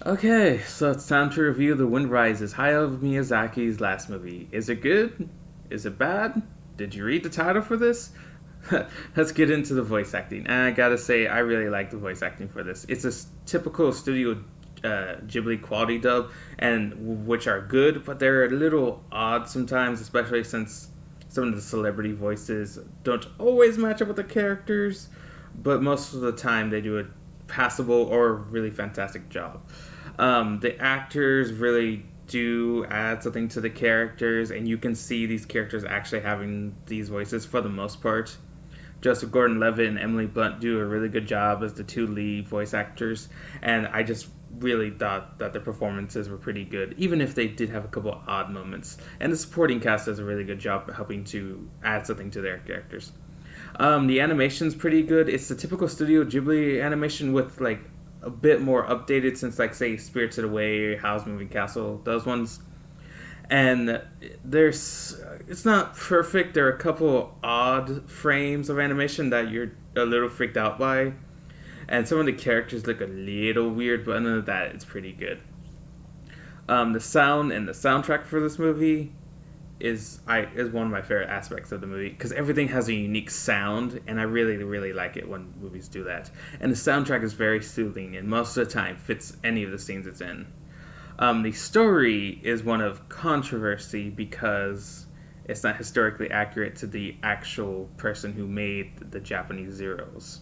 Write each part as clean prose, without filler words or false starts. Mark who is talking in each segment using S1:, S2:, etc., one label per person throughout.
S1: Okay, so it's time to review The Wind Rises, Hayao Miyazaki's last movie. Is it good? Is it bad? Did you read the title for this? Let's get into the voice acting. And I gotta say, I really like the voice acting for this. It's a typical Studio Ghibli quality dub, and which are good, but they're a little odd sometimes, especially since some of the celebrity voices don't always match up with the characters. But most of the time, they do a passable or really fantastic job. The actors really do add something to the characters, and you can see these characters actually having these voices for the most part. Joseph Gordon-Levitt and Emily Blunt do a really good job as the two lead voice actors, and I just really thought that their performances were pretty good, even if they did have a couple odd moments. And the supporting cast does a really good job helping to add something to their characters. The animation's pretty good. It's the typical Studio Ghibli animation with like a bit more updated since like say Spirited Away, Howl's Moving Castle, those ones. And there's it's not perfect. There are a couple odd frames of animation that you're a little freaked out by, and some of the characters look a little weird, but other than that, it's pretty good. The sound and the soundtrack for this movie is one of my favorite aspects of the movie because everything has a unique sound, and I really like it when movies do that. And the soundtrack is very soothing, and most of the time fits any of the scenes it's in. The story is one of controversy because it's not historically accurate to the actual person who made the Japanese Zeros.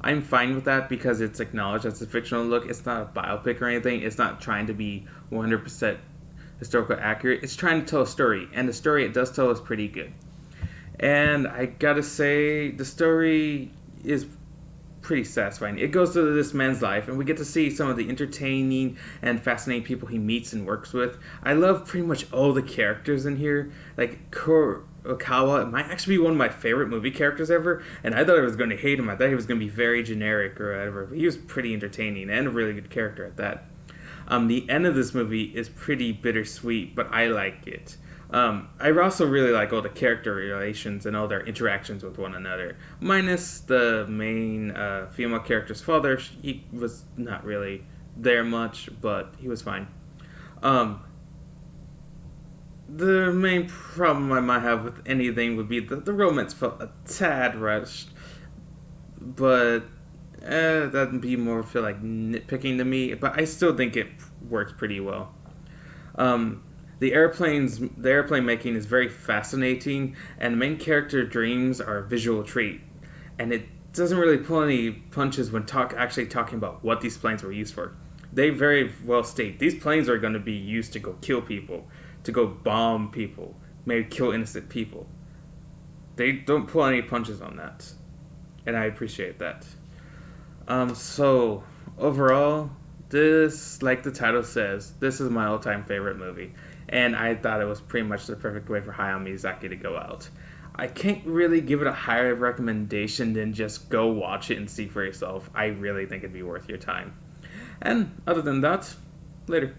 S1: I'm fine with that because it's acknowledged as a fictional look. It's not a biopic or anything. It's not trying to be 100% historical accurate. It's trying to tell a story, and the story it does tell is pretty good. And I gotta say, the story is pretty satisfying. It goes through this man's life, and we get to see some of the entertaining and fascinating people he meets and works with. I love pretty much all the characters in here. Like Kurokawa might actually be one of my favorite movie characters ever, and I thought I was going to hate him. I thought he was going to be very generic or whatever, but he was pretty entertaining and a really good character at that. The end of this movie is pretty bittersweet, but I like it. I also really like all the character relations and all their interactions with one another. Minus the main female character's father, he was not really there much, but he was fine. Um, the main problem I might have with anything would be that the romance felt a tad rushed, but that'd be more feel like nitpicking to me. But I still think it works pretty well. Um, the airplane making is very fascinating, and the main character dreams are a visual treat, and it doesn't really pull any punches when actually talking about what these planes were used for. They very well state these planes are going to be used to go kill people, to go bomb people, maybe kill innocent people. They don't pull any punches on that, and I appreciate that. So overall, this, like the title says, this is my all-time favorite movie, and I thought it was pretty much the perfect way for Hayao Miyazaki to go out. I can't really give it a higher recommendation than just go watch it and see for yourself. I really think it'd be worth your time. And other than that, later.